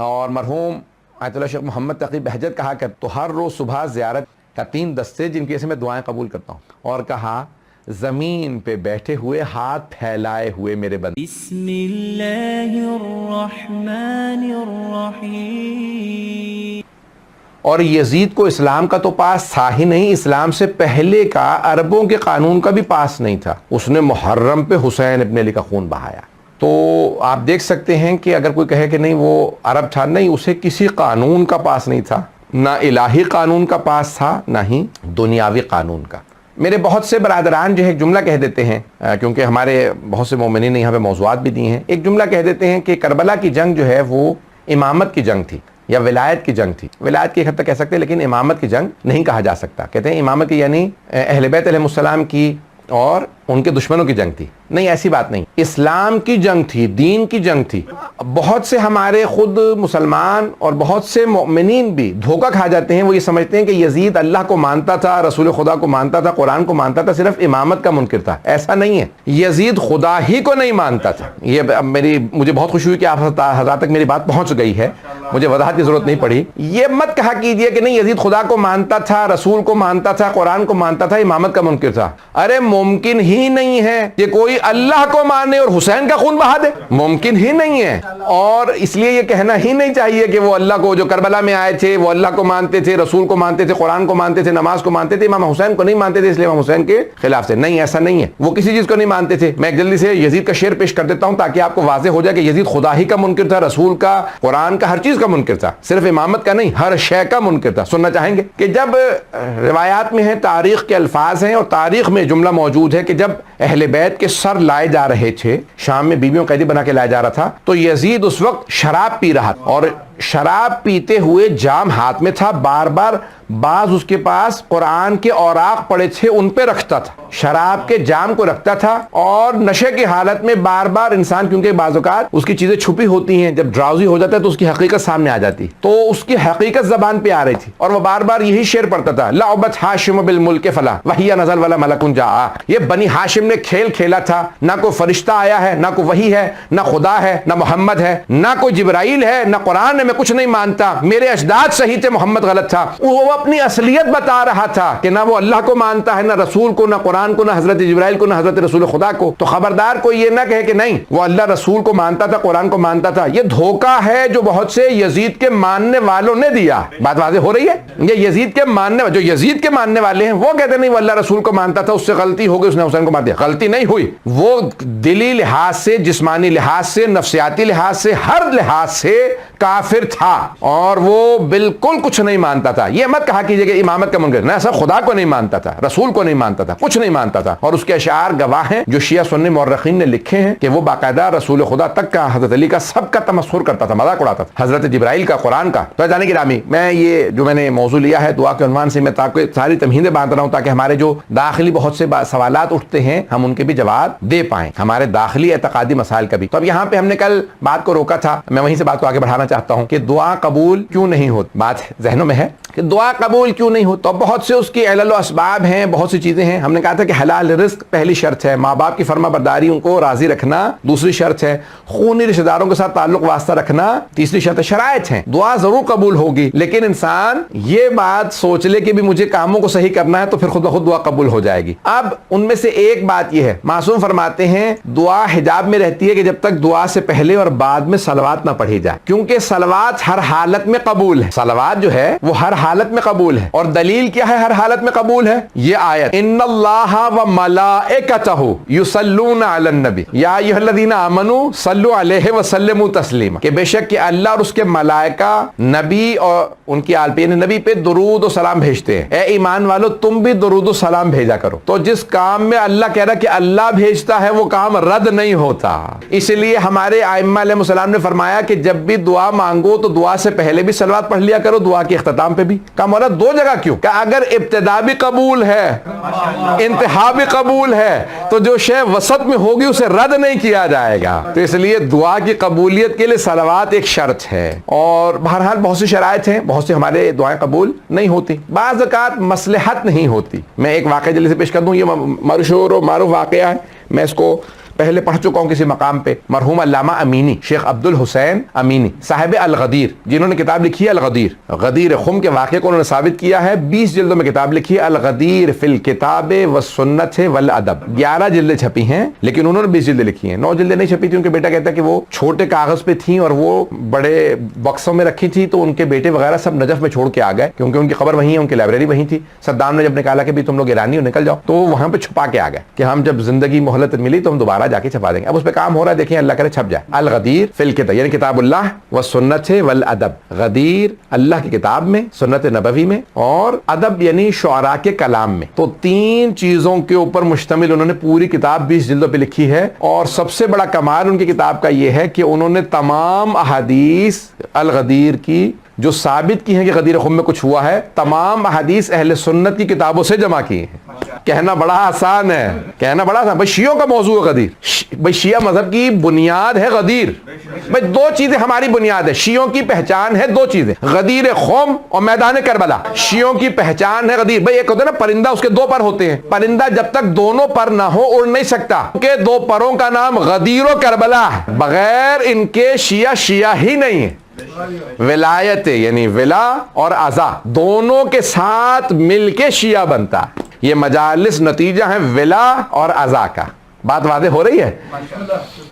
اور مرحوم آیت اللہ شیخ محمد تقی بہجت کہا کہ تو ہر روز صبح زیارت کا 3 دستے جن کی وجہ سے میں دعائیں قبول کرتا ہوں، اور کہا زمین پہ بیٹھے ہوئے ہاتھ پھیلائے ہوئے میرے بندے. بسم اللہ الرحمن الرحیم. اور یزید کو اسلام کا تو پاس تھا ہی نہیں، اسلام سے پہلے کا عربوں کے قانون کا بھی پاس نہیں تھا. اس نے محرم پہ حسین ابن علی کا خون بہایا. تو آپ دیکھ سکتے ہیں کہ اگر کوئی کہے کہ نہیں وہ عرب تھا، نہیں، اسے کسی قانون کا پاس نہیں تھا، نہ الہی قانون کا پاس تھا نہ ہی دنیاوی قانون کا. میرے بہت سے برادران جو ہے ایک جملہ کہہ دیتے ہیں، کیونکہ ہمارے بہت سے مومنین نے یہاں پہ موضوعات بھی دی ہیں، ایک جملہ کہہ دیتے ہیں کہ کربلا کی جنگ جو ہے وہ امامت کی جنگ تھی یا ولایت کی جنگ تھی. ولایت کی ایک حد تک کہہ سکتے ہیں، لیکن امامت کی جنگ نہیں کہا جا سکتا. کہتے ہیں امامت کی یعنی اہل بیت علیہ السلام کی اور ان کے دشمنوں کی جنگ تھی. نہیں، ایسی بات نہیں، اسلام کی جنگ تھی، دین کی جنگ تھی. بہت سے ہمارے خود مسلمان اور بہت سے مومنین بھی دھوکہ کھا جاتے ہیں. وہ یہ سمجھتے ہیں کہ یزید اللہ کو مانتا تھا، رسول خدا کو مانتا تھا، قرآن کو مانتا تھا، صرف امامت کا منکر تھا. ایسا نہیں ہے، یزید خدا ہی کو نہیں مانتا تھا. یہ مجھے بہت خوشی ہوئی کہ آپ حضرات تک میری بات پہنچ گئی ہے، مجھے وضاحت کی ضرورت نہیں پڑی. یہ مت کہا کیجئے کہ نہیں یزید خدا کو مانتا تھا، رسول کو مانتا تھا، قرآن کو مانتا تھا، امامت کا منکر تھا. ارے ممکن ہی نہیں ہے کہ کوئی اللہ کو مانے اور حسین کا خون بہا دے، ممکن ہی نہیں ہے. اور اس لیے یہ کہنا ہی نہیں چاہیے کہ وہ اللہ کو، جو کربلا میں آئے تھے وہ اللہ کو مانتے تھے، رسول کو مانتے تھے، قرآن کو مانتے تھے، نماز کو مانتے تھے، امام حسین کو نہیں مانتے تھے اس لیے امام حسین کے خلاف تھے. نہیں، ایسا نہیں ہے، وہ کسی چیز کو نہیں مانتے تھے. میں جلدی سے یزید کا شعر پیش کر دیتا ہوں تاکہ آپ کو واضح ہو جائے کہ یزید خدا ہی کا منکر تھا، رسول کا، قرآن کا، ہر چیز کا منکر تھا، صرف امامت کا نہیں، ہر شے کا منکر تھا. سننا چاہیں گے کہ جب روایات میں ہے، تاریخ کے الفاظ ہیں اور تاریخ میں جملہ موجود ہے کہ جب اہل بیت کے سر لائے جا رہے تھے، شام میں بیویوں قیدی بنا کے لایا جا رہا تھا، تو یزید اس وقت شراب پی رہا تھا اور شراب پیتے ہوئے جام ہاتھ میں تھا. بار بار بعض اس کے پاس قرآن کے اوراق پڑے تھے، ان پہ رکھتا تھا، شراب کے جام کو رکھتا تھا. اور نشے کی حالت میں بار بار انسان، کیونکہ بعض اوقات اس کی چیزیں چھپی ہوتی ہیں، جب ڈراؤزی ہو جاتا ہے تو اس کی حقیقت سامنے آ جاتی، تو اس کی حقیقت زبان پہ آ رہی تھی اور وہ بار بار یہی شعر پڑھتا تھا، لعبت ہاشم بالملک فلا وحی نزل ولا ملک جاء. یہ بنی ہاشم نے کھیل کھیلا تھا، نہ کوئی فرشتہ آیا ہے، نہ کوئی وحی ہے، نہ خدا ہے، نہ محمد ہے، نہ کوئی جبرائیل ہے، نہ قرآن ہے، میں کچھ نہیں مانتا، میرے اجداد صحیح تھے، محمد غلط تھا. وہ اپنی اصلیت بتا رہا تھا کہ نہ وہ اللہ کو مانتا ہے، نہ رسول کو، نہ قرآن کو، نہ حضرت جبرائیل کو، نہ حضرت رسول خدا کو. تو خبردار کوئی یہ نہ کہے کہ نہیں وہ اللہ رسول کو مانتا تھا، قرآن کو مانتا تھا. یہ دھوکہ ہے جو بہت سے یزید کے ماننے والوں نے دیا. بات واضح ہو رہی ہے؟ یہ یزید کے ماننے، جو یزید کے ماننے والے ہیں وہ کہتے نہیں وہ اللہ رسول کو مانتا تھا، اس سے غلطی ہو گئی، اس نے حسین کو مار دیا. غلطی نہیں ہوئی، وہ دلی لحاظ سے، جسمانی لحاظ سے، نفسیاتی لحاظ سے، ہر لحاظ سے کافر تھا اور وہ بالکل کچھ نہیں مانتا تھا. یہ مت کہا کیجئے کہ امامت کا منکر، نہ ایسا خدا کو نہیں مانتا تھا، رسول کو نہیں مانتا تھا، کچھ نہیں مانتا تھا. اور اس کے اشعار گواہ ہیں جو شیعہ سنی مورخین نے لکھے ہیں کہ وہ باقاعدہ رسول خدا تک کا، حضرت علی کا، سب کا تمسخر کرتا تھا، مذاق اڑاتا تھا، حضرت جبرائیل کا، قرآن کا. تو جانے گرامی، میں یہ جو میں نے موضوع لیا ہے دعا کے عنوان سے، میں تاکہ ساری تمہیدیں باندھ رہا ہوں تاکہ ہمارے جو داخلی بہت سے سوالات اٹھتے ہیں ہم ان کے بھی جواب دے پائیں، ہمارے داخلی اعتقادی مسائل کا بھی. تو اب یہاں پہ ہم نے کل بات کو روکا تھا، میں وہیں سے بات کو آگے بڑھانا چاہتا ہوں کہ دعا قبول کیوں نہیں ہوتی. بات ذہنوں میں ہے کہ دعا قبول کیوں نہیں ہوتی. تو بہت سے اس کی علل و اسباب ہیں، بہت سی چیزیں ہیں. ہم نے کہا تھا کہ حلال رزق پہلی شرط ہے، ماں باپ کی فرما برداری، ان کو راضی رکھنا دوسری شرط ہے، خونی رشتہ داروں کے ساتھ تعلق واسطہ رکھنا تیسری شرط ہے. شرائط ہیں، دعا ضرور قبول ہوگی، لیکن انسان یہ بات سوچ لے کہ بھی مجھے کاموں کو صحیح کرنا ہے تو پھر خود بخود دعا قبول ہو جائے گی. اب ان میں سے ایک بات یہ ہے، معصوم فرماتے ہیں دعا حجاب میں رہتی ہے کہ جب تک دعا سے پہلے اور بعد میں صلوات نہ پڑھی جائے، کیونکہ صلوات ہر حالت میں قبول ہے. صلوات جو ہے وہ ہر حالت میں قبول ہے. اور دلیل کیا ہے ہر حالت میں قبول ہے؟ یہ آیت، ان اللہ و ملائکتہ یصلون علی النبی یا ایھا الذین آمنوا صلوا علیہ وسلموا تسلیما، کہ بے شک کہ اللہ اور اس کے ملائکہ نبی اور ان کی آل پہ، یعنی نبی پہ درود و سلام بھیجتے ہیں. اے ایمان والو تم بھی درود و سلام بھیجا کرو. تو جس کام میں اللہ کہہ رہا کہ اللہ بھیجتا ہے وہ کام رد نہیں ہوتا. اس لیے ہمارے ائمہ علیہ السلام نے فرمایا کہ جب بھی دعا مانگو تو دعا سے پہلے بھی صلوات پڑھ لیا کرو، دعا کے اختتام پہ بھی. کا مولا دو جگہ کیوں؟ کہ اگر ابتدا بھی قبول ہے انتہا بھی قبول ہے تو جو شے وسط میں ہوگی اسے رد نہیں کیا جائے گا. تو اس لیے دعا کی قبولیت کے لیے صلوات ایک شرط ہے. اور بہرحال بہت سی شرائط ہیں، بہت سے ہمارے دعائیں قبول نہیں ہوتی. بعض اوقات مصلحت نہیں ہوتی. میں ایک واقعہ جلدی سے پیش کر دوں، یہ مشہور و معروف واقعہ ہے، میں اس کو پہلے پڑھ چکا ہوں کسی مقام پہ، مرحوم علامہ امینی، شیخ عبد الحسین امینی صاحب الغدیر، جنہوں نے کتاب لکھی ہے الغدیر، غدیر خم کے واقعے کو انہوں نے ثابت کیا ہے، 20 جلدوں میں کتاب لکھی ہے الغدیر فی الکتاب والسنت والادب، 11 جلدیں چھپی ہیں لیکن انہوں نے 20 جلدیں لکھی ہیں، 9 جلدیں نہیں چھپی تھی، ان کے بیٹا کہتا ہے کہ وہ چھوٹے کاغذ پہ تھیں اور وہ بڑے بکسوں میں رکھی تھی، تو ان کے بیٹے وغیرہ سب نجف میں چھوڑ کے آ گئے کیونکہ ان کی قبر وہیں ہے، ان کی لائبریری وہیں تھی۔ صدام نے جب نکالا کہ بھی تم لوگ ایرانی ہو نکل جاؤ، تو وہ وہاں پہ چھپا کے آ گئے کہ ہم جب زندگی مہلت ملی تو ہم دوبارہ جا کے چھپا دیں گے۔ اب اس پہ کام ہو رہا ہے، دیکھیں اللہ کرے چھپ جائے۔ الغدیر فی الکتاب یعنی کتاب اللہ والسنت والادب، غدیر اللہ کی کتاب میں، سنت نبوی میں، اور ادب یعنی شعراء کے کلام میں، تو 3 چیزوں کے اوپر مشتمل انہوں نے پوری کتاب 20 جلدوں پہ لکھی ہے۔ اور سب سے بڑا کمال ان کی کتاب کا یہ ہے کہ انہوں نے تمام احادیث الغدیر کی جو ثابت کی ہیں کہ غدیر خم میں کچھ ہوا ہے، تمام احادیث اہل سنت کی کتابوں سے جمع کی ہیں۔ کہنا بڑا آسان ہے، کہنا بڑا آسان، بھائی شیعوں کا موضوع ہے غدیر، بھائی شیعہ مذہب کی بنیاد ہے غدیر، بھائی 2 چیزیں ہماری بنیاد ہے، شیعوں کی پہچان ہے 2 چیزیں، غدیر خم اور میدان کربلا۔ شیعوں کی پہچان ہے غدیر، بھائی ایک ہوتا ہے نا پرندہ، اس کے 2 پر ہوتے ہیں، پرندہ جب تک دونوں پر نہ ہو اڑ نہیں سکتا، کہ 2 پروں کا نام غدیر و کربلا ہے، بغیر ان کے شیعہ ہی نہیں ہے۔ ولایت یعنی ولا اور ازا دونوں کے ساتھ مل کے شیعہ بنتا ہے، یہ مجالس نتیجہ ہے ولا اور ازا کا۔ بات واضح ہو رہی ہے؟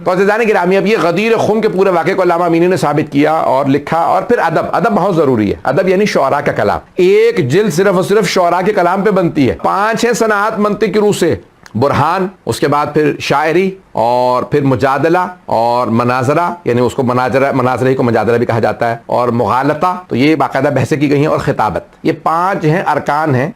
تو عزیزان گرامی، اب یہ غدیر خم کے پورے واقعے کو علامہ امینی نے ثابت کیا اور لکھا۔ اور پھر ادب بہت ضروری ہے، ادب یعنی شعراء کا کلام، ایک جلد صرف اور صرف شعراء کے کلام پہ بنتی ہے، 5 ہے صنعت منطق کی روح سے، برہان، اس کے بعد پھر شاعری، اور پھر مجادلہ اور مناظرہ، یعنی اس کو مناظرہ کو مجادلہ بھی کہا جاتا ہے، اور مغالطہ، تو یہ باقاعدہ بحثیں کی گئی ہیں، اور خطابت، یہ 5 ہیں ارکان ہیں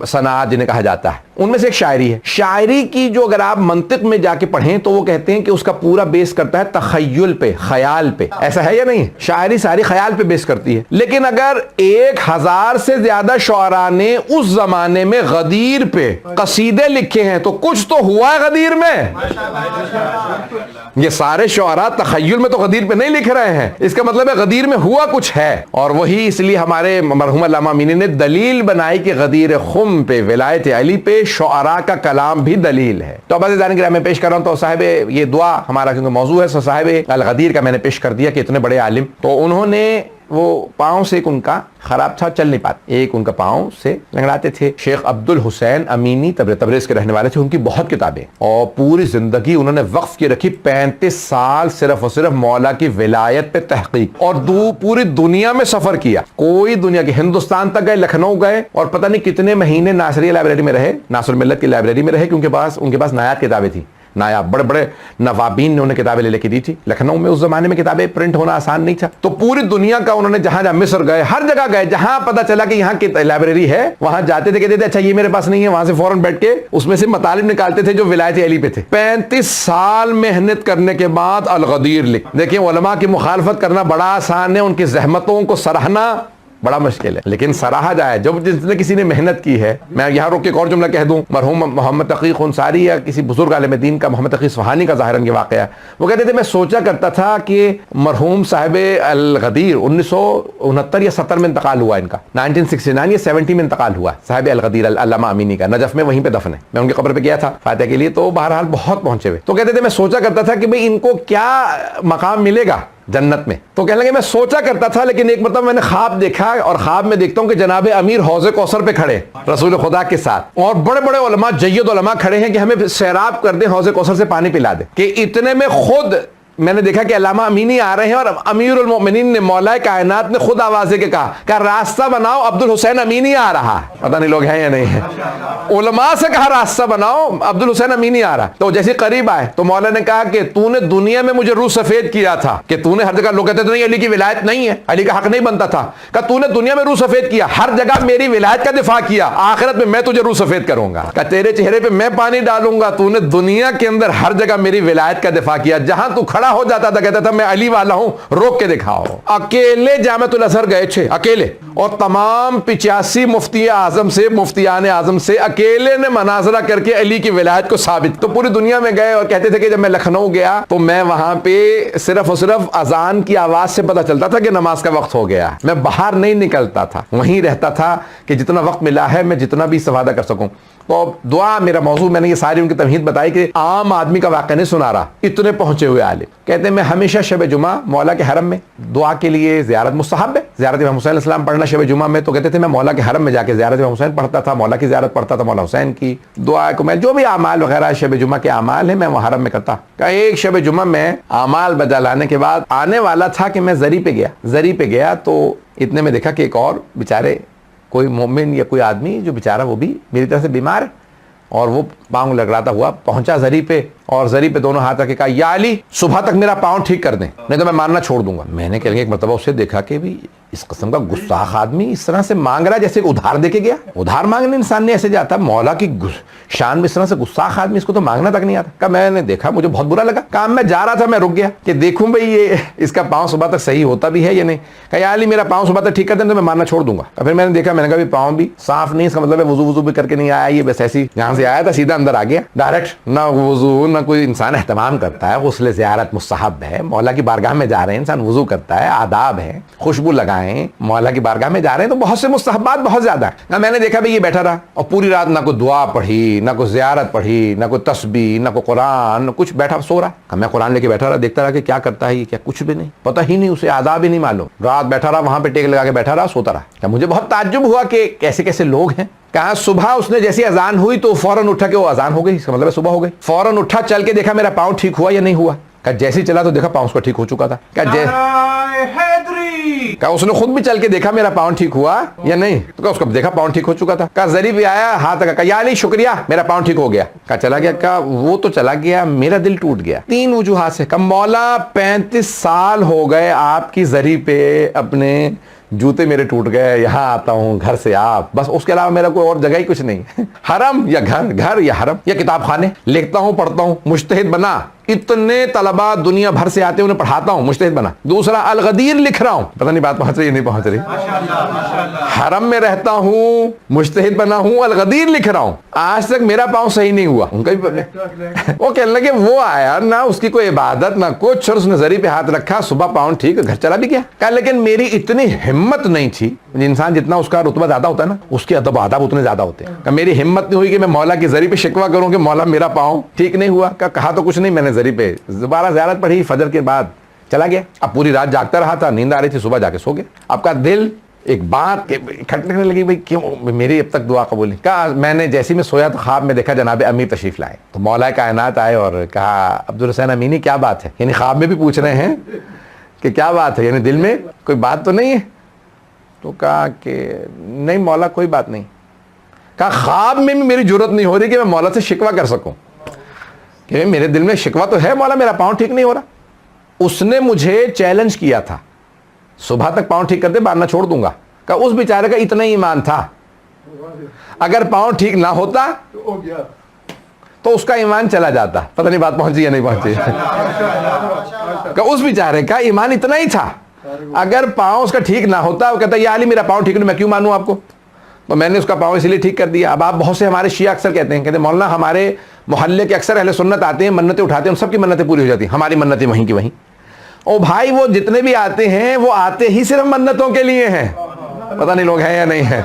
صنعت جنہیں کہا جاتا ہے۔ ان میں سے ایک شاعری ہے، شاعری کی جو اگر آپ منطق میں جا کے پڑھیں تو وہ کہتے ہیں کہ اس کا پورا بیس کرتا ہے تخیل پہ، خیال پہ، ایسا ہے یا نہیں؟ شاعری ساری خیال پہ بیس کرتی ہے، لیکن اگر 1000 سے زیادہ شعراء نے اس زمانے میں غدیر پہ قصیدے لکھے ہیں تو کچھ تو ہوا ہے غدیر میں۔ یہ سارے شعراء تخیل میں تو غدیر پہ نہیں لکھ رہے ہیں، اس کا مطلب ہے غدیر میں ہوا کچھ ہے، اور وہی اس لیے ہمارے مرحوم علامہ امینی نے دلیل بنائی کہ غدیر خم پہ، ولایت علی پہ شعراء کا کلام بھی دلیل ہے۔ تو اب عزیزان گرامی میں پیش کر رہا ہوں تو صاحب یہ دعا ہمارا کیونکہ موضوع ہے، صاحب الغدیر کا میں نے پیش کر دیا کہ اتنے بڑے عالم، تو انہوں نے وہ پاؤں سے ایک ان کا خراب تھا، چل نہیں پاتے، ایک ان کا پاؤں سے لنگڑاتے تھے۔ شیخ عبد الحسین امینی تبریز کے رہنے والے تھے، ان کی بہت کتابیں، اور پوری زندگی انہوں نے وقف کی رکھی، 35 سال صرف اور صرف مولا کی ولایت پہ تحقیق، اور پوری دنیا میں سفر کیا، کوئی دنیا کی، ہندوستان تک گئے، لکھنؤ گئے، اور پتہ نہیں کتنے مہینے ناصریہ لائبریری میں رہے، ناصر ملت کی لائبریری میں رہے، کیونکہ ان کے پاس نایاب کتابیں تھیں، نایاب، بڑے بڑے نوابین نے انہیں کتابیں لے کے دی تھی۔ لکھنؤ میں اس زمانے میں کتابیں پرنٹ ہونا آسان نہیں تھا، تو پوری دنیا کا انہوں نے جہاں مصر گئے، ہر جگہ گئے، جہاں پتہ چلا کہ یہاں کی لائبریری ہے وہاں جاتے تھے، کہتے تھے اچھا یہ میرے پاس نہیں ہے، وہاں سے فوراً بیٹھ کے اس میں سے مطالب نکالتے تھے جو ولایت علی پہ تھے۔ 35 سال محنت کرنے کے بعد الغدیر لکھ، دیکھیں علماء کی مخالفت کرنا بڑا آسان ہے، ان کی زحمتوں کو سراہنا بڑا مشکل ہے، لیکن سراہا جائے جب جس نے کسی نے محنت کی ہے۔ میں یہاں روک کے ایک اور جملہ کہہ دوں، مرحوم محمد تقی خنساری یا کسی بزرگ عالم دین کا، محمد تقی اصفہانی کا ظاہراً یہ واقعہ ہے، وہ کہتے تھے میں سوچا کرتا تھا کہ مرحوم صاحب الغدیر 1969 یا 70 میں انتقال ہوا ان کا، 1969 یا 70 میں انتقال ہوا صاحب الغدیر علامہ امینی کا، نجف میں وہیں پہ دفن ہے، میں ان کی قبر پہ گیا تھا فاتحہ کے لیے، تو بہرحال بہت پہنچے ہوئے، تو کہتے تھے میں سوچا کرتا تھا کہ بھئی ان کو کیا مقام ملے گا جنت میں، تو کہنے لگے میں سوچا کرتا تھا، لیکن ایک مرتبہ میں نے خواب دیکھا، اور خواب میں دیکھتا ہوں کہ جناب امیر حوض کوثر پہ کھڑے رسول خدا کے ساتھ، اور بڑے بڑے علماء، جید علماء کھڑے ہیں کہ ہمیں سیراب کر دیں، حوض کوثر سے پانی پلا دیں، کہ اتنے میں خود میں نے دیکھا کہ علامہ امینی آ رہے ہیں، اور امیر المؤمنین نے، مولا کائنات نے خود آواز دے کے کہا کہ راستہ بناؤ، عبد الحسین امینی آ رہا ہے، پتہ نہیں لوگ ہیں یا نہیں ہیں، علماء سے کہا راستہ بناؤ، عبد الحسین امینی آ رہا، تو جیسے قریب آئے تو مولا نے کہا کہ تو نے دنیا میں مجھے روح سفید کیا تھا، کہ تو نے ہر جگہ، لوگ کہتے تھے نہیں علی کی ولایت نہیں ہے، علی کا حق نہیں بنتا تھا، کہ تو نے دنیا میں روح سفید کیا، ہر جگہ میری ولایت کا دفاع کیا، آخرت میں میں تجھے روح سفید کروں گا، کہ تیرے چہرے پہ میں پانی ڈالوں گا، تو نے دنیا کے اندر ہر جگہ میری ولایت کا دفاع کیا، جہاں تو کھڑا ہو جاتا تھا کہتا تھا میں علی والا ہوں، روک کے دکھاؤ۔ اکیلے جامعۃ الازہر گئے تھے، اکیلے، اور تمام 85 مفتی اعظم سے، مفتیان اعظم سے اکیلے نے مناظرہ کر کے علی کی ولایت کو ثابت، تو پوری دنیا میں گئے، اور کہتے تھے کہ جب میں لکھنؤ گیا تو میں وہاں پہ صرف اور صرف اذان کی آواز سے پتہ چلتا تھا کہ نماز کا وقت ہو گیا، میں باہر نہیں نکلتا تھا، وہیں رہتا تھا کہ جتنا وقت ملا ہے میں جتنا بھی استفادہ کر سکوں۔ تو دعا میرا موضوع، میں نے یہ ساری ان کی تمہید بتائی کہ عام آدمی کا واقعہ نہیں سنا رہا، اتنے پہنچے ہوئے عالم کہتے ہیں میں ہمیشہ شب جمعہ مولا کے حرم میں دعا کے لیے، زیارت مستحب ہے، زیارت امام حسین علیہ السلام پڑھنا شب جمعہ میں، تو کہتے تھے میں مولا کے حرم میں جا کے زیارت امام حسین پڑھتا تھا، مولا کی زیارت پڑھتا تھا، مولا حسین کی دعا کو میں جو بھی اعمال وغیرہ شب جمعہ کے اعمال ہیں میں وہ حرم میں کرتا. کہ ایک شب جمعہ میں اعمال بجا لانے کے بعد آنے والا تھا کہ میں زری پہ گیا تو اتنے میں دیکھا کہ ایک اور بیچارے کوئی مومن یا کوئی آدمی جو بیچارہ وہ بھی میری طرح سے بیمار ہے، اور وہ پاؤں لگڑاتا ہوا پہنچا زری پہ، اور زری پہ دونوں ہاتھ رکھ کے کہا یا علی صبح تک میرا پاؤں ٹھیک کر دیں نہیں تو میں مارنا چھوڑ دوں گا. میں نے ایک مرتبہ اسے دیکھا کہ بھی اس قسم کا گستاخ آدمی اس طرح سے مانگ رہا ہے جیسے ادھار دے کے گیا. ادھار مانگنے انسان نے ایسے جاتا، مولا کی شان میں اس طرح سے گستاخ آدمی، اس کو تو مانگنا تک نہیں آتا. کہا میں نے دیکھا مجھے بہت برا لگا، کہا میں جا رہا تھا، میں رک گیا کہ دیکھوں بھئی یہ اس کا پاؤں صبح تک صحیح ہوتا بھی ہے یا نہیں. کہا یا علی میرا پاؤں صبح تک ٹھیک کر دیں تو میں مارنا چھوڑ دوں گا. پھر میں نے دیکھا، میں نے کہا بھی پاؤں بھی صاف نہیں، اس کا مطلب ہے وضو بھی کر کے نہیں آیا، یہ بس ایسی یہاں سے آیا تھا سیدھا اندر آ گیا ڈائریکٹ، نہ وضو نہ کوئی انسان اہتمام کرتا ہے. غسل زیارت مستحب ہے، مولا کی بارگاہ میں جا رہے ہیں انسان وضو کرتا ہے، آداب ہے، خوشبو لگائیں، مولا کی بارگاہ میں جا رہے ہیں تو بہت سے مستحبات بہت زیادہ ہیں. میں نے دیکھا بھئی یہ بیٹھا رہا اور پوری رات نہ کوئی دعا پڑھی، نہ کوئی زیارت پڑھی، نہ کوئی تسبیح، نہ کوئی قرآن، نہ کچھ، بیٹھا سو رہا. میں قرآن لے کے بیٹھا رہا، دیکھتا رہا کہ کیا کرتا ہے یہ، کیا کچھ بھی نہیں پتہ ہی نہیں، اسے آداب ہی نہیں معلوم. رات بیٹھا رہا وہاں پہ ٹیک لگا کے بیٹھا رہا، سوتا رہا. مجھے بہت تعجب ہوا کہ کیسے کیسے لوگ ہیں. کہا صبح اس نے جیسی اذان ہوئی تو فوراً اٹھا کہ وہ اذان ہو گئی، اس کا مطلب ہے صبح ہو گئی. فوراً اٹھا چل کے دیکھا میرا پاؤں ٹھیک ہوا یا نہیں ہوا. کہا جیسے چلا تو دیکھا پاؤں اس کا ٹھیک ہو چکا تھا. کہا اس نے خود بھی چل کے دیکھا میرا پاؤں ٹھیک ہوا یا نہیں، تو کہا اس کو دیکھا پاؤں ٹھیک ہو چکا تھا. کہا زری بھی آیا ہاتھ لگا، کہا یا علی شکریہ میرا پاؤں ٹھیک ہو گیا. کہا چلا گیا. کہا وہ تو چلا گیا، میرا دل ٹوٹ گیا 3 وجوہات سے. کہا مولا 35 سال ہو گئے آپ کی زری پہ، اپنے جوتے میرے ٹوٹ گئے، یہاں آتا ہوں گھر سے آپ، بس اس کے علاوہ میرا کوئی اور جگہ ہی کچھ نہیں. حرم یا گھر یا حرم یا کتاب خانے، لکھتا ہوں پڑھتا ہوں، مجتہد بنا، اتنے طلباء دنیا بھر سے آتے ہیں انہیں پڑھاتا ہوں، مجتہد بنا. دوسرا الغدیر لکھ رہا ہوں، پتہ نہیں بات پہنچ رہی ہے نہیں پہنچ رہی. حرم میں رہتا ہوں، مجتہد بنا ہوں، الغدیر لکھ رہا ہوں، آج تک میرا پاؤں صحیح نہیں ہوا. ان کا بھی وہ کہنے لگے وہ آیا نہ اس کی کوئی عبادت نہ کچھ، اور اس نے زری پہ ہاتھ رکھا، صبح پاؤں ٹھیک، گھر چلا بھی گیا. کہا لیکن میری اتنی ہمت نہیں تھی، انسان جتنا اس کا رتبہ زیادہ ہوتا ہے نا اس کے ادب آداب اتنے زیادہ ہوتے ہیں. کہ میری ہمت نہیں ہوئی کہ میں مولا کی زری پہ شکوہ کروں کہ مولا میرا پاؤں ٹھیک نہیں ہوا. کہا تو کچھ نہیں، میں نے زری پہ دوبارہ زیارت پڑھی، فجر کے بعد چلا گیا. اب پوری رات جاگتا رہا تھا، نیند آ رہی تھی، صبح جا کے سو گیا. آپ کا دل ایک بات کھٹکنے لگی، بھئی کیوں میری اب تک دعا قبول نہیں. کہا میں نے جیسی میں سویا تو خواب میں دیکھا جناب امیر تشریف لائے، تو مولا کائنات آئے اور کہا عبدالحسین امینی کیا بات ہے، یعنی خواب میں بھی پوچھ رہے ہیں کہ کیا بات ہے، یعنی دل میں کوئی بات تو نہیں ہے. تو کہا کہ نہیں مولا کوئی بات نہیں. کہا خواب میں بھی میری جرت نہیں ہو رہی کہ میں مولا سے شکوہ کر سکوں، کہ میرے دل میں شکوہ تو ہے مولا میرا پاؤں ٹھیک نہیں ہو رہا. اس نے مجھے چیلنج کیا تھا صبح تک پاؤں ٹھیک کر دے مارنا چھوڑ دوں گا. کہ اس بیچارے کا اتنا ہی ایمان تھا، اگر پاؤں ٹھیک نہ ہوتا تو اس کا ایمان چلا جاتا. پتہ نہیں بات پہنچی یا نہیں پہنچی. کہ اس بیچارے کا ایمان اتنا ہی تھا، اگر پاؤں اس کا ٹھیک نہ ہوتا وہ کہتا یا علی میرا پاؤں ٹھیک نہیں، میں کیوں مانوں آپ کو. تو میں نے اس کا پاؤں اس لیے ٹھیک کر دیا. اب آپ بہت سے ہمارے شیعہ اکثر کہتے ہیں مولانا ہمارے محلے کے اکثر اہل سنت آتے ہیں، منتیں اٹھاتے ہیں، ان سب کی منتیں پوری ہو جاتی ہیں، ہماری منتیں وہیں کی وہیں. او بھائی وہ جتنے بھی آتے ہیں وہ آتے ہی صرف منتوں کے لیے ہیں. پتہ نہیں لوگ ہیں یا نہیں ہیں.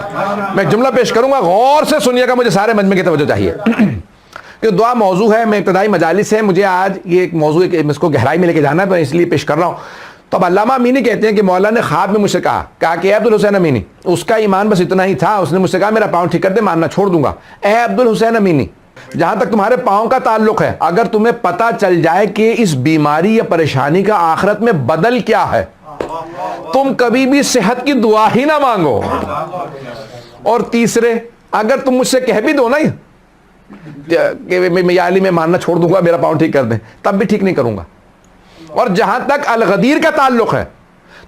میں جملہ پیش کروں گا، غور سے سنیے گا، مجھے سارے مجمع کی توجہ چاہیے. کہ دعا موضوع ہے، میں ابتدائی مجالس ہے، مجھے آج یہ ایک موضوع اس کو گہرائی میں لے کے جانا ہے تو اس لیے پیش کر رہا ہوں. تو اب علامہ امینی کہتے ہیں کہ مولا نے خواب میں مجھ سے کہا کہ اے عبدالحسین امینی، اس کا ایمان بس اتنا ہی تھا، اس نے مجھ سے کہا میرا پاؤں ٹھیک کر دے ماننا چھوڑ دوں گا. اے عبدالحسین امینی، جہاں تک تمہارے پاؤں کا تعلق ہے، اگر تمہیں پتہ چل جائے کہ اس بیماری یا پریشانی کا آخرت میں بدل کیا ہے، تم کبھی بھی صحت کی دعا ہی نہ مانگو. اور تیسرے، اگر تم مجھ سے کہہ بھی دو نا کہ یا علی میں ماننا چھوڑ دوں گا میرا پاؤں ٹھیک کر دیں، تب بھی ٹھیک نہیں کروں گا. اور جہاں تک الغدیر کا تعلق ہے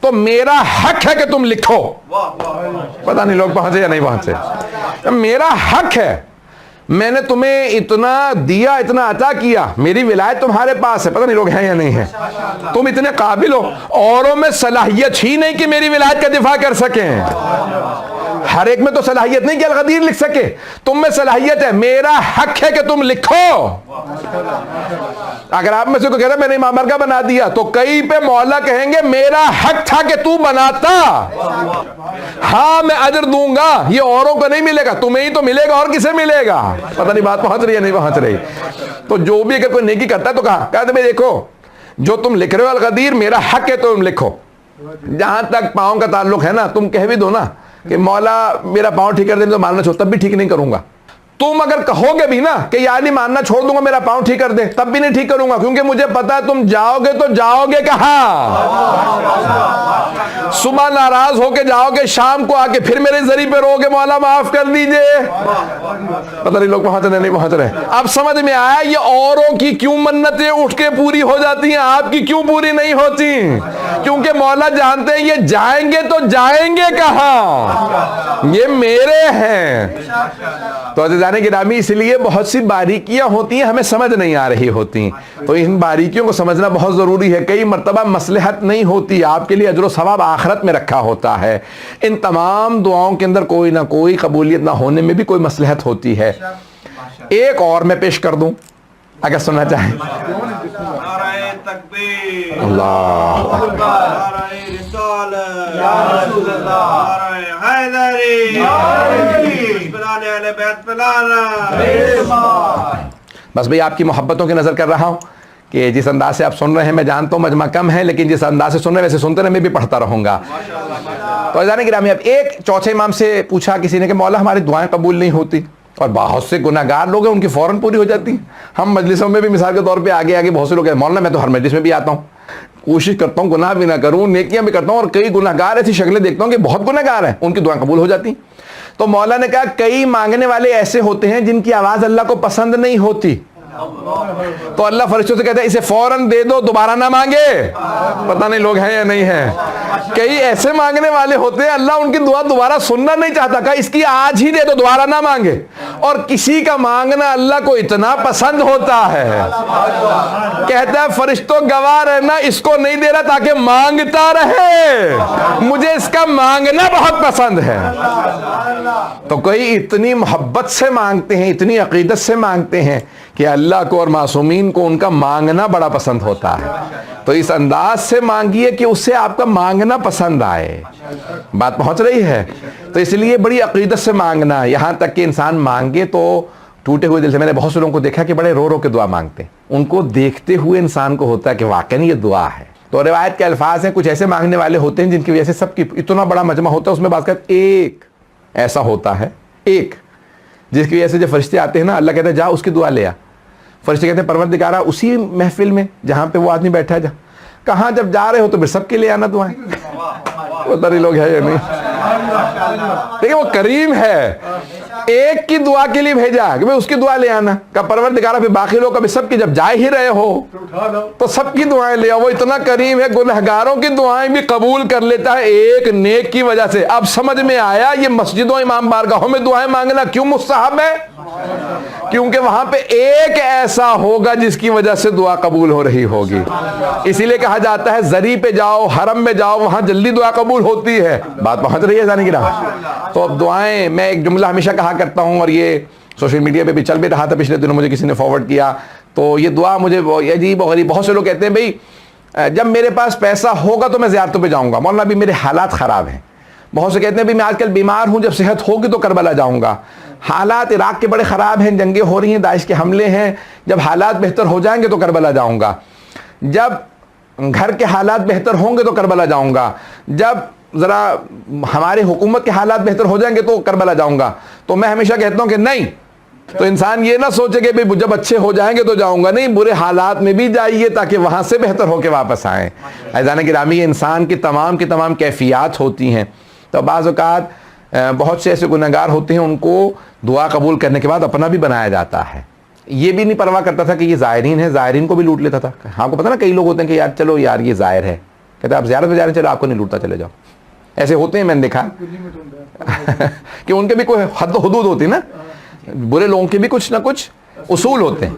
تو میرا حق ہے کہ تم لکھو. پتہ نہیں لوگ پہنچے یا نہیں پہنچے. میرا حق ہے، میں نے تمہیں اتنا دیا، اتنا عطا کیا، میری ولایت تمہارے پاس ہے. پتہ نہیں لوگ ہیں یا نہیں ہیں. تم اتنے قابل ہو، اوروں میں صلاحیت ہی نہیں کہ میری ولایت کا دفاع کر سکیں. ہر ایک میں تو صلاحیت نہیں کہ الغدیر لکھ سکے، تم میں صلاحیت ہے، میرا حق ہے کہ تم لکھو. اگر آپ میں سے کوئی کہہ رہا ہے میں نے امام مرغہ بنا دیا تو کئی پہ مولا کہیں گے میرا حق تھا کہ تو بناتا، ہاں میں اجر دوں گا، یہ اوروں کو نہیں ملے گا، تمہیں ہی تو ملے گا، اور کسے ملے گا؟ پتہ نہیں بات پہنچ رہی ہے نہیں پہنچ رہی؟ تو جو بھی اگر کوئی نیکی کرتا ہے تو کہتے ہیں دیکھو جو تم لکھ رہے ہو القدیر میرا حق ہے تو تم لکھو، جہاں تک پاؤں کا تعلق ہے نا تم کہہ بھی دو نا کہ مولا میرا پاؤں ٹھیک کر دے تو ماننا چھوڑ، تب بھی ٹھیک نہیں کروں گا۔ تم اگر کہو گے بھی نا کہ یار نہیں ماننا چھوڑ دوں گا میرا پاؤں ٹھیک کر دے، تب بھی نہیں ٹھیک کروں گا، کیونکہ مجھے پتا ہے تم جاؤ گے تو جاؤ گے کہاں؟ صبح ناراض ہو کے جاؤ گے، شام کو آ کے پھر میرے ذریعے پہ رو گے مولا معاف کر دیجئے۔ پتہ نہیں لوگ پہنچ رہے نہیں پہنچ رہے؟ اب سمجھ میں آیا یہ اوروں کی کیوں منتیں اٹھ کے پوری ہو جاتی ہیں، آپ کی کیوں پوری نہیں ہوتی؟ کیونکہ مولا جانتے ہیں یہ جائیں گے تو جائیں گے کہاں، یہ میرے ہیں۔ تو عزیزان گرامی اس لیے بہت سی باریکیاں ہوتی ہیں ہمیں سمجھ نہیں آ رہی ہوتی، تو ان باریکیوں کو سمجھنا بہت ضروری ہے۔ کئی مرتبہ مصلحت نہیں ہوتی، آپ کے لیے اجر و ثواب آخرت میں رکھا ہوتا ہے، ان تمام دعاؤں کے اندر کوئی نہ کوئی قبولیت نہ ہونے میں بھی کوئی مصلحت ہوتی ہے۔ ایک اور میں پیش کر دوں اگر سننا چاہیں۔ نعرہ تکبیر، اللہ نعرہ رسالت، یا رسول اللہ، نعرہ حیدری، بلال اہل بیت بلال۔ بس بھئی آپ کی محبتوں کی نظر کر رہا ہوں کہ جس انداز سے آپ سن رہے ہیں، میں جانتا ہوں مجمع کم ہے لیکن جس انداز سے سن رہے ہیں ویسے سنتے رہے، میں بھی پڑھتا رہوں گا۔ تو عزیزان گرامی اب ایک چوتھے امام سے پوچھا کسی نے کہ مولا ہماری دعائیں قبول نہیں ہوتی، اور بہت سے گناہگار لوگ ہیں ان کی فوراً پوری ہو جاتی ہیں۔ ہم مجلسوں میں بھی مثال کے طور پہ آگے آگے بہت سے لوگ ہیں، مولانا میں تو ہر مجلس میں بھی آتا ہوں، کوشش کرتا ہوں گناہ بھی نہ کروں، نیکیاں بھی کرتا ہوں، اور کئی گناہگار ایسی شکلیں دیکھتا ہوں کہ بہت گناہگار ہیں، ان کی دعائیں قبول ہو جاتی ہیں۔ تو مولا نے کہا کئی مانگنے والے ایسے ہوتے ہیں جن کی آواز اللہ کو پسند نہیں ہوتی، تو اللہ فرشتوں سے کہتا ہے اسے فوراً دے دو، دوبارہ نہ مانگے۔ پتہ نہیں لوگ ہیں یا نہیں ہیں؟ کئی ایسے مانگنے والے ہوتے ہیں اللہ ان کی دعا دوبارہ سننا نہیں چاہتا، کہا اس کی آج ہی دے دو، دوبارہ نہ مانگے۔ اور کسی کا مانگنا اللہ کو اتنا پسند ہوتا ہے، کہتا ہے فرشتوں گواہ رہنا اس کو نہیں دے رہا تاکہ مانگتا رہے، مجھے اس کا مانگنا بہت پسند ہے۔ تو کوئی اتنی محبت سے مانگتے ہیں، اتنی عقیدت سے مانگتے ہیں کہ اللہ کو اور معصومین کو ان کا مانگنا بڑا پسند ہوتا ہے۔ تو اس انداز سے مانگیے کہ اس سے آپ کا مانگنا پسند آئے۔ بات پہنچ رہی ہے؟ تو اس لیے بڑی عقیدت سے مانگنا، یہاں تک کہ انسان مانگے تو ٹوٹے ہوئے دل سے۔ میں نے بہت سے لوگوں کو دیکھا کہ بڑے رو رو کے دعا مانگتے ہیں، ان کو دیکھتے ہوئے انسان کو ہوتا ہے کہ واقعی یہ دعا ہے۔ تو روایت کے الفاظ ہیں، کچھ ایسے مانگنے والے ہوتے ہیں جن کی وجہ سے سب کی اتنا بڑا مجمع ہوتا ہے، اس میں بات کرتے ایک ایسا ہوتا ہے، ایک جس کی وجہ سے جب فرشتے آتے ہیں نا اللہ کہتا ہے جا اس کی دعا لے آ۔ فرشتے کہتے ہیں پروردگارا اسی محفل میں جہاں پہ وہ آدمی بیٹھا ہے جا، کہاں جب جا رہے ہو تو پھر سب کے لیے آنا دعائیں۔ پتہ نہیں لوگ ہے یا نہیں؟ دیکھیں وہ کریم ہے، ایک کی دعا کے لیے بھیجا کہ اس کی دعا لے آنا، کہ پروردگارا پھر باقی لوگ کبھی سب کی جب جا ہی رہے ہو تو سب کی دعائیں لے آؤ۔ وہ اتنا کریم ہے، گنہگاروں کی دعائیں بھی قبول کر لیتا ہے ایک نیک کی وجہ سے۔ اب سمجھ میں آیا یہ مسجدوں امام بارگاہوں میں دعائیں مانگنا کیوں مستحب ہے، کیونکہ وہاں پہ ایک ایسا ہوگا جس کی وجہ سے دعا قبول ہو رہی ہوگی۔ اسی لیے کہا جاتا ہے زری پہ جاؤ، حرم میں جاؤ، وہاں جلدی دعا قبول ہوتی ہے۔ بات پہنچ رہی ہے جانے کی راہ؟ تو اب دعائیں، میں ایک جملہ ہمیشہ کہا کرتا ہوں اور یہ سوشل میڈیا پہ بھی چل بھی رہا تھا پچھلے دنوں، مجھے کسی نے فارورڈ کیا، تو یہ دعا مجھے عجیب و غریب، بہت سے لوگ کہتے ہیں بھئی جب میرے پاس پیسہ ہوگا تو میں زیارتوں پہ جاؤں گا، مولانا ابھی میرے حالات خراب ہیں۔ بہت سے کہتے ہیں بھی میں آج کل بیمار ہوں، جب صحت ہوگی تو کربلا جاؤں گا۔ حالات عراق کے بڑے خراب ہیں، جنگیں ہو رہی ہیں، داعش کے حملے ہیں، جب حالات بہتر ہو جائیں گے تو کربلا جاؤں گا۔ جب گھر کے حالات بہتر ہوں گے تو کربلا جاؤں گا۔ جب ذرا ہمارے حکومت کے حالات بہتر ہو جائیں گے تو کربلا جاؤں گا۔ تو میں ہمیشہ کہتا ہوں کہ نہیں، تو انسان یہ نہ سوچے کہ جب اچھے ہو جائیں گے تو جاؤں گا، نہیں، برے حالات میں بھی جائیے تاکہ وہاں سے بہتر ہو کے واپس آئیں۔ عزیزان گرامی انسان کی تمام کیفیات ہوتی ہیں، تو بعض اوقات بہت سے ایسے گنہگار ہوتے ہیں ان کو دعا قبول کرنے کے بعد اپنا بھی بنایا جاتا ہے۔ یہ بھی نہیں پرواہ کرتا تھا کہ یہ زائرین ہے، زائرین کو بھی لوٹ لیتا تھا۔ ہاں کو پتہ نا کئی لوگ ہوتے ہیں کہ یار چلو یار یہ زائر ہے، کہتے ہیں آپ زیارت پہ جا رہے ہیں، چلو آپ کو نہیں لوٹتا، چلے جاؤ۔ ایسے ہوتے ہیں، میں نے دیکھا کہ ان کے بھی کوئی حد و حدود ہوتی نا، برے لوگوں کے بھی کچھ نہ کچھ اصول ہوتے ہیں۔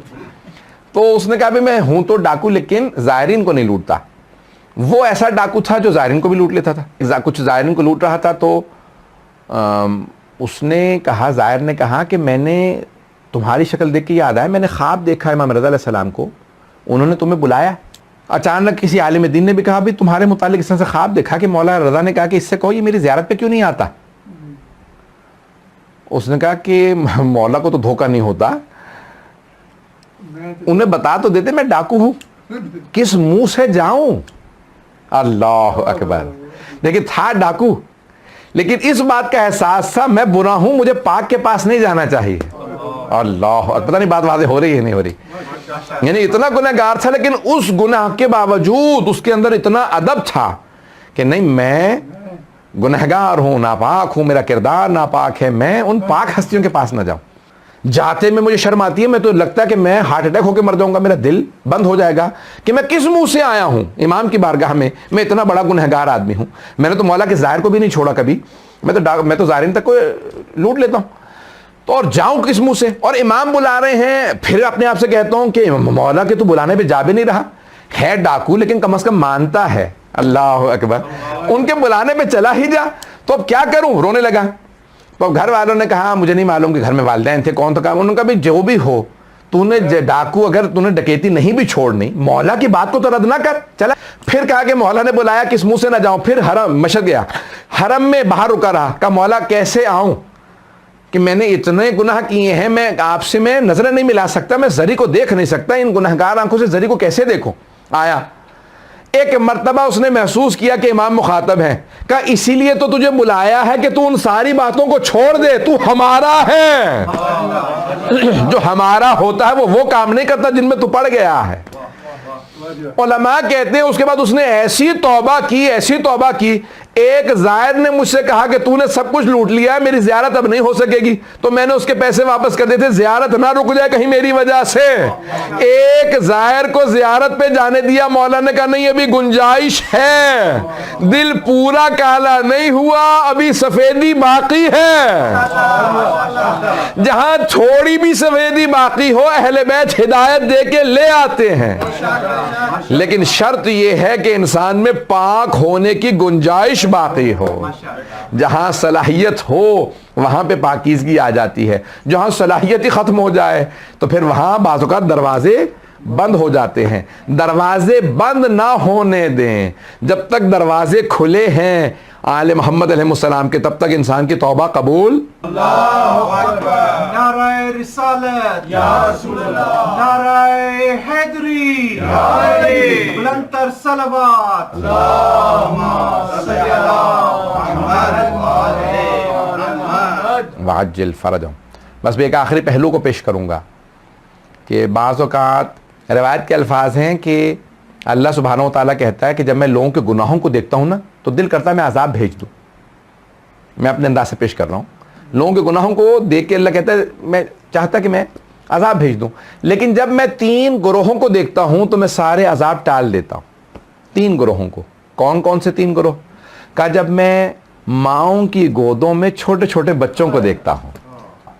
تو اس نے کہا بھی میں ہوں تو ڈاکو لیکن زائرین کو نہیں لوٹتا۔ وہ ایسا ڈاکو تھا جو زائرین کو بھی لوٹ لیتا تھا، کچھ زائرین کو لوٹ رہا تھا۔ تو اس نے کہا، زائر نے کہا کہ میں نے تمہاری شکل دیکھ کے یاد آیا، میں نے خواب دیکھا امام رضا علیہ السلام کو، انہوں نے تمہیں بلایا؟ اچانک کسی عالم دین نے بھی کہا بھی تمہارے متعلق اس طرح سے خواب دیکھا کہ مولا رضا نے کہا کہ اس سے کہو یہ میری زیارت پہ کیوں نہیں آتا؟ اس نے کہا کہ مولا کو تو دھوکہ نہیں ہوتا، انہیں بتا تو دیتے میں ڈاکو ہوں، کس منہ سے جاؤں؟ اللہ اکبر. لیکن تھا ڈاکو، لیکن اس بات کا احساس تھا میں برا ہوں، مجھے پاک کے پاس نہیں جانا چاہیے. اللہ پتہ نہیں بات واضح ہو رہی ہے نہیں ہو رہی. یعنی اتنا گنہگار تھا لیکن اس گناہ کے باوجود اس کے اندر اتنا ادب تھا کہ نہیں میں گنہگار ہوں، ناپاک ہوں، میرا کردار ناپاک ہے، میں ان پاک ہستیوں کے پاس نہ جاؤں. جاتے میں مجھے شرم آتی ہے، میں تو لگتا ہے کہ میں ہارٹ اٹیک ہو کے مر جاؤں گا، میرا دل بند ہو جائے گا کہ میں کس منہ سے آیا ہوں امام کی بارگاہ میں اتنا بڑا گنہگار آدمی ہوں. میں نے تو مولا کے ظاہر کو بھی نہیں چھوڑا کبھی، میں تو ظاہرین تک کو لوٹ لیتا ہوں، تو اور جاؤں کس منہ سے؟ اور امام بلا رہے ہیں، پھر اپنے آپ سے کہتا ہوں کہ مولا کے تو بلانے پہ جا بھی نہیں رہا، ہے ڈاکو لیکن کم از کم مانتا ہے. اللہ اکبر. ان کے بلانے پہ چلا ہی جا، تو اب کیا کروں؟ رونے لگا. تو گھر والوں نے کہا مجھے نہیں معلوم کہ گھر میں والدین تھے کون تو کہا، انہوں نے کہا بھی جو بھی ہو تو نے ڈاکو اگر تو نے ڈکیتی نہیں بھی چھوڑنی مولا کی بات کو تو رد نہ کر. چلا پھر کہا کہ مولا نے بلایا کس منہ سے نہ جاؤں. پھر حرم مشہد گیا، حرم میں باہر رکا رہا، کہا مولا کیسے آؤں کہ میں نے اتنے گناہ کیے ہیں، میں آپ سے میں نظریں نہیں ملا سکتا، میں زری کو دیکھ نہیں سکتا، ان گنہگار آنکھوں سے زری کو کیسے دیکھوں. آیا ایک مرتبہ اس نے محسوس کیا کہ امام مخاطب ہیں، کہا اسی لیے تو تجھے بلایا ہے کہ تو ان ساری باتوں کو چھوڑ دے، تو ہمارا ہے. جو ہمارا ہوتا ہے وہ کام نہیں کرتا جن میں تو پڑ گیا ہے. علماء کہتے ہیں اس کے بعد اس نے ایسی توبہ کی. ایک زائر نے مجھ سے کہا کہ تو نے سب کچھ لوٹ لیا ہے، میری زیارت اب نہیں ہو سکے گی، تو میں نے اس کے پیسے واپس کر دیے تھے، زیارت نہ رک جائے کہیں میری وجہ سے. ایک زائر کو زیارت پہ جانے دیا، مولا نے کہا نہیں ابھی گنجائش ہے، دل پورا کالا نہیں ہوا، ابھی سفیدی باقی ہے. جہاں تھوڑی بھی سفیدی باقی ہو اہل بیت ہدایت دے کے لے آتے ہیں، لیکن شرط یہ ہے کہ انسان میں پاک ہونے کی گنجائش باقی ہو. جہاں صلاحیت ہو وہاں پہ پاکیزگی آ جاتی ہے، جہاں صلاحیت ہی ختم ہو جائے تو پھر وہاں بعض اوقات دروازے بند ہو جاتے ہیں. دروازے بند نہ ہونے دیں، جب تک دروازے کھلے ہیں آل محمد علیہ السلام کے تب تک انسان کی توبہ قبول. اللہ اکبر. نعرہ رسالت یا رسول اللہ، نعرہ حیدری یا علی، بلند تر صلوات اللہم صلی علی محمد وعجل فرجہم. بس میں ایک آخری پہلو کو پیش کروں گا کہ بعض اوقات روایت کے الفاظ ہیں کہ اللہ سبحانہ و تعالیٰ کہتا ہے کہ جب میں لوگوں کے گناہوں کو دیکھتا ہوں نا تو دل کرتا ہے میں عذاب بھیج دوں. میں اپنے انداز سے پیش کر رہا ہوں. لوگوں کے گناہوں کو دیکھ کے اللہ کہتا ہے میں چاہتا کہ میں عذاب بھیج دوں، لیکن جب میں 3 گروہوں کو دیکھتا ہوں تو میں سارے عذاب ٹال دیتا ہوں. 3 گروہوں کو. کون کون سے 3 گروہ؟ کہا جب میں ماؤں کی گودوں میں چھوٹے چھوٹے بچوں کو دیکھتا ہوں،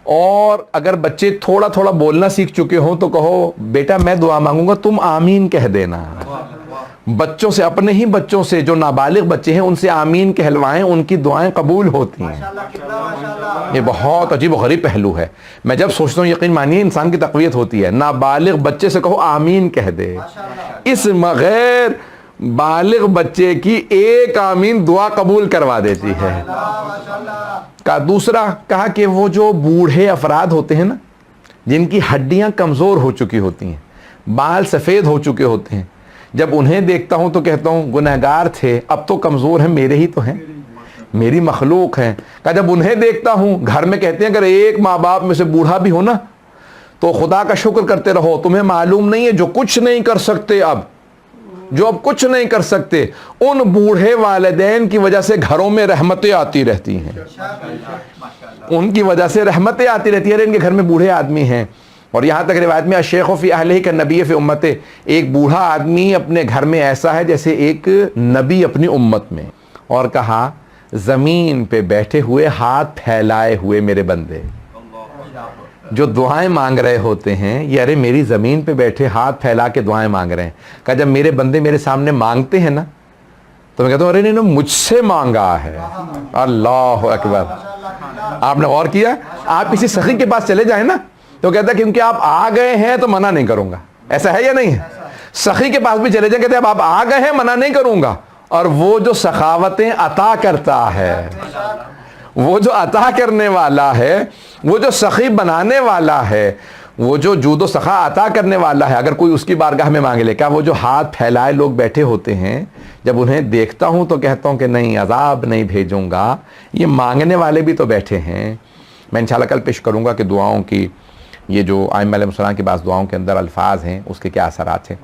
اور اگر بچے تھوڑا تھوڑا بولنا سیکھ چکے ہوں تو کہو بیٹا میں دعا مانگوں گا تم آمین کہہ دینا. بچوں سے، اپنے ہی بچوں سے جو نابالغ بچے ہیں ان سے آمین کہلوائیں، ان کی دعائیں قبول ہوتی ہیں. یہ بہت عجیب و غریب پہلو ہے. میں جب سوچتا ہوں یقین مانیے انسان کی تقویت ہوتی ہے. نابالغ بچے سے کہو آمین کہہ دے، اس غیر بالغ بچے کی ایک آمین دعا قبول کروا دیتی ہے. کا دوسرا کہا کہ وہ جو بوڑھے افراد ہوتے ہیں نا، جن کی ہڈیاں کمزور ہو چکی ہوتی ہیں، بال سفید ہو چکے ہوتے ہیں، جب انہیں دیکھتا ہوں تو کہتا ہوں گنہگار تھے اب تو کمزور ہیں، میرے ہی تو ہیں، میری مخلوق ہیں. کہ جب انہیں دیکھتا ہوں، گھر میں کہتے ہیں اگر ایک ماں باپ میں سے بوڑھا بھی ہو نا تو خدا کا شکر کرتے رہو، تمہیں معلوم نہیں ہے جو کچھ نہیں کر سکتے اب کچھ نہیں کر سکتے، ان بوڑھے والدین کی وجہ سے گھروں میں رحمتیں آتی رہتی ہیں. ان کی وجہ سے رحمتیں آتی رہتی ہیں. ان کے گھر میں بوڑھے آدمی ہیں. اور یہاں تک روایت میں الشیخ فی اہلہ کالنبی فی امتہ، ایک بوڑھا آدمی اپنے گھر میں ایسا ہے جیسے ایک نبی اپنی امت میں. اور کہا زمین پہ بیٹھے ہوئے ہاتھ پھیلائے ہوئے میرے بندے جو دعائیں مانگ رہے ہوتے ہیں، یہ ارے میری زمین پہ بیٹھے ہاتھ پھیلا کے دعائیں مانگ رہے ہیں. کہا جب میرے بندے میرے سامنے مانگتے ہیں نا تو میں کہتا ہوں ارے انہوں نے مجھ سے مانگا ہے. اللہ اکبر. آپ نے غور کیا؟ آپ کسی سخی کے پاس چلے جائیں نا تو کہتا ہے کیونکہ آپ آ گئے ہیں تو منع نہیں کروں گا. ایسا ہے یا نہیں ہے؟ سخی کے پاس بھی چلے جائیں، کہتے ہیں اب آپ آ گئے ہیں، منع نہیں کروں گا. اور وہ جو سخاوتیں عطا کرتا ہے، وہ جو عطا کرنے والا ہے، وہ جو سخی بنانے والا ہے، وہ جو جود و سخا عطا کرنے والا ہے، اگر کوئی اس کی بارگاہ میں مانگے لے، کیا وہ جو ہاتھ پھیلائے لوگ بیٹھے ہوتے ہیں، جب انہیں دیکھتا ہوں تو کہتا ہوں کہ نہیں، عذاب نہیں بھیجوں گا. یہ مانگنے والے بھی تو بیٹھے ہیں. میں انشاءاللہ کل پیش کروں گا کہ دعاؤں کی، یہ جو ائمہ علیہ السلام کی بعض دعاؤں کے اندر الفاظ ہیں، اس کے کیا اثرات ہیں.